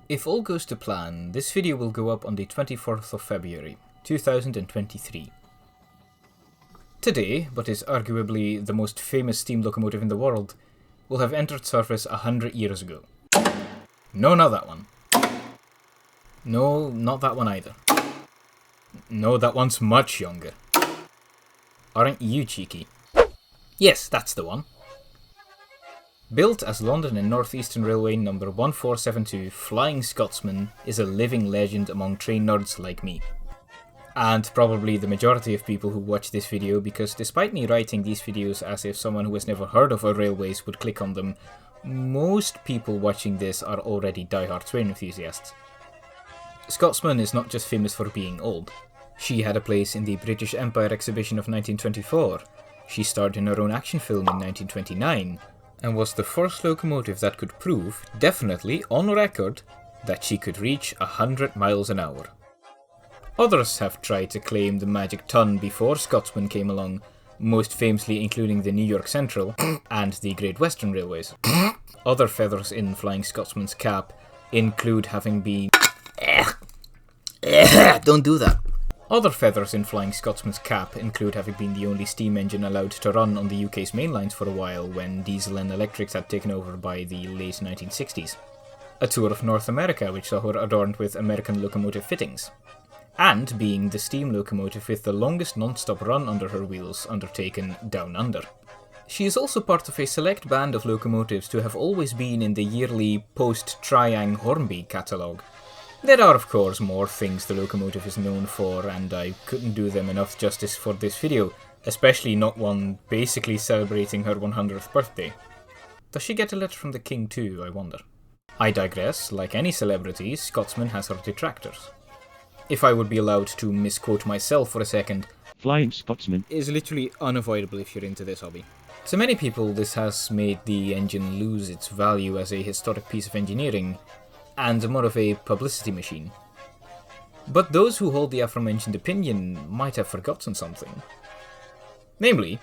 If all goes to plan, this video will go up on the 24th of February, 2023. Today, what is arguably the most famous steam locomotive in the world, will have entered service 100 years ago. No, not that one. No, not that one either. No, that one's much younger. Aren't you cheeky? Yes, that's the one. Built as London and North Eastern Railway number 1472, Flying Scotsman is a living legend among train nerds like me. And probably the majority of people who watch this video, because despite me writing these videos as if someone who has never heard of our railways would click on them, most people watching this are already diehard train enthusiasts. Scotsman is not just famous for being old. She had a place in the British Empire exhibition of 1924, she starred in her own action film in 1929, and was the first locomotive that could prove, definitely on record, that she could reach 100 miles an hour. Others have tried to claim the magic ton before Scotsman came along, most famously including the New York Central and the Great Western Railways. Other feathers in Flying Scotsman's cap include having been... Don't do that. Other feathers in Flying Scotsman's cap include having been the only steam engine allowed to run on the UK's main lines for a while when diesel and electrics had taken over by the late 1960s. A tour of North America which saw her adorned with American locomotive fittings. And being the steam locomotive with the longest non-stop run under her wheels undertaken down under. She is also part of a select band of locomotives to have always been in the yearly post-Triang Hornby catalogue. There are of course more things the locomotive is known for, and I couldn't do them enough justice for this video, especially not one basically celebrating her 100th birthday. Does she get a letter from the king too, I wonder? I digress. Like any celebrity, Scotsman has her detractors. If I would be allowed to misquote myself for a second, Flying Scotsman is literally unavoidable if you're into this hobby. To many people, this has made the engine lose its value as a historic piece of engineering, and more of a publicity machine. But those who hold the aforementioned opinion might have forgotten something. Namely,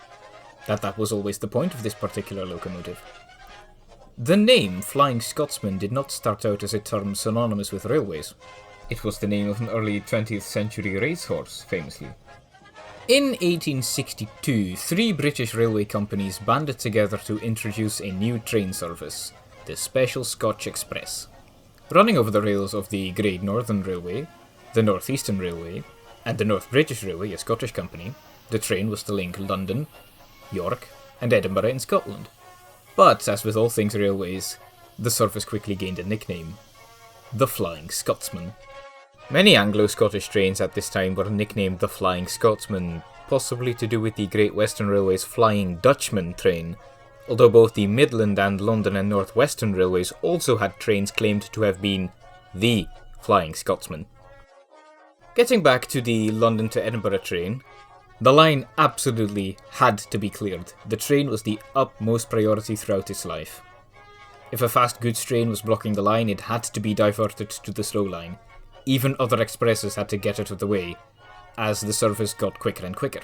that was always the point of this particular locomotive. The name Flying Scotsman did not start out as a term synonymous with railways. It was the name of an early 20th century racehorse, famously. In 1862, 3 British railway companies banded together to introduce a new train service, the Special Scotch Express. Running over the rails of the Great Northern Railway, the North Eastern Railway, and the North British Railway, a Scottish company, the train was to link London, York, and Edinburgh in Scotland. But, as with all things railways, the service quickly gained a nickname: the Flying Scotsman. Many Anglo-Scottish trains at this time were nicknamed the Flying Scotsman, possibly to do with the Great Western Railway's Flying Dutchman train, although both the Midland and London and North Western Railways also had trains claimed to have been the Flying Scotsman. Getting back to the London to Edinburgh train, the line absolutely had to be cleared. The train was the utmost priority throughout its life. If a fast goods train was blocking the line, it had to be diverted to the slow line. Even other expresses had to get out of the way, as the service got quicker and quicker.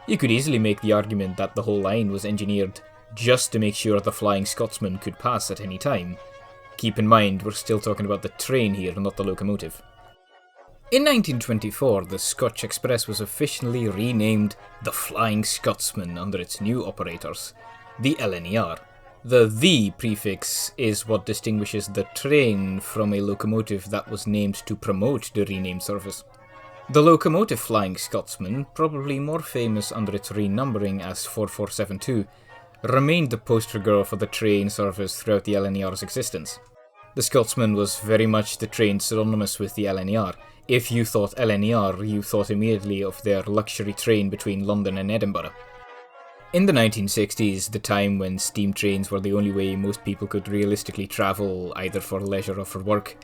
You could easily make the argument that the whole line was engineered just to make sure the Flying Scotsman could pass at any time. Keep in mind, we're still talking about the train here, not the locomotive. In 1924, the Scotch Express was officially renamed the Flying Scotsman under its new operators, the LNER. The prefix is what distinguishes the train from a locomotive that was named to promote the renamed service. The locomotive Flying Scotsman, probably more famous under its renumbering as 4472, remained the poster girl for the train service throughout the LNER's existence. The Scotsman was very much the train synonymous with the LNER. If you thought LNER, you thought immediately of their luxury train between London and Edinburgh. In the 1960s, the time when steam trains were the only way most people could realistically travel, either for leisure or for work,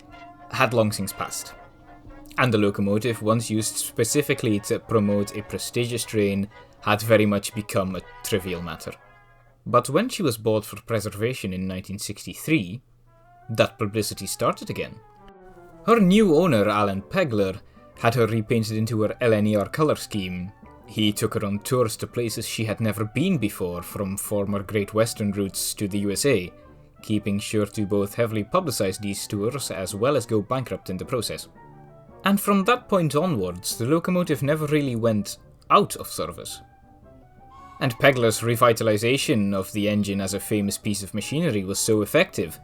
had long since passed. And the locomotive, once used specifically to promote a prestigious train, had very much become a trivial matter. But when she was bought for preservation in 1963, that publicity started again. Her new owner, Alan Pegler, had her repainted into her LNER colour scheme. He took her on tours to places she had never been before, from former Great Western routes to the USA, keeping sure to both heavily publicise these tours as well as go bankrupt in the process. And from that point onwards, the locomotive never really went out of service. And Pegler's revitalisation of the engine as a famous piece of machinery was so effective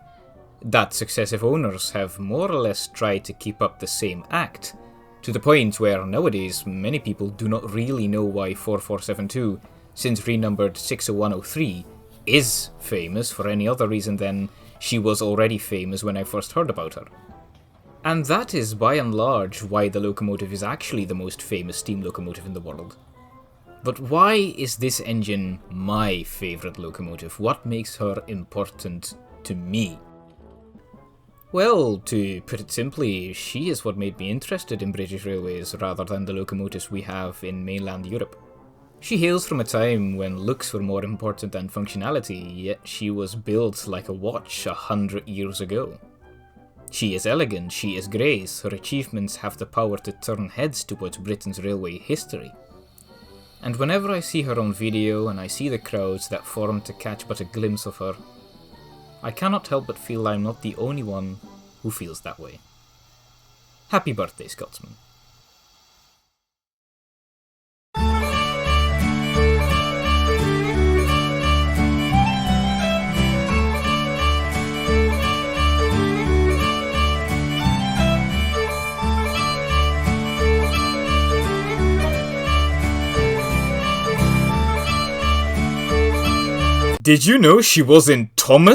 that successive owners have more or less tried to keep up the same act, to the point where nowadays many people do not really know why 4472, since renumbered 60103, is famous for any other reason than she was already famous when I first heard about her. And that is by and large why the locomotive is actually the most famous steam locomotive in the world. But why is this engine my favourite locomotive? What makes her important to me? Well, to put it simply, she is what made me interested in British Railways rather than the locomotives we have in mainland Europe. She hails from a time when looks were more important than functionality, yet she was built like a watch 100 years ago. She is elegant, she is grace, her achievements have the power to turn heads towards Britain's railway history. And whenever I see her on video and I see the crowds that form to catch but a glimpse of her, I cannot help but feel I'm not the only one who feels that way. Happy birthday, Scotsman. Did you know she was in Thomas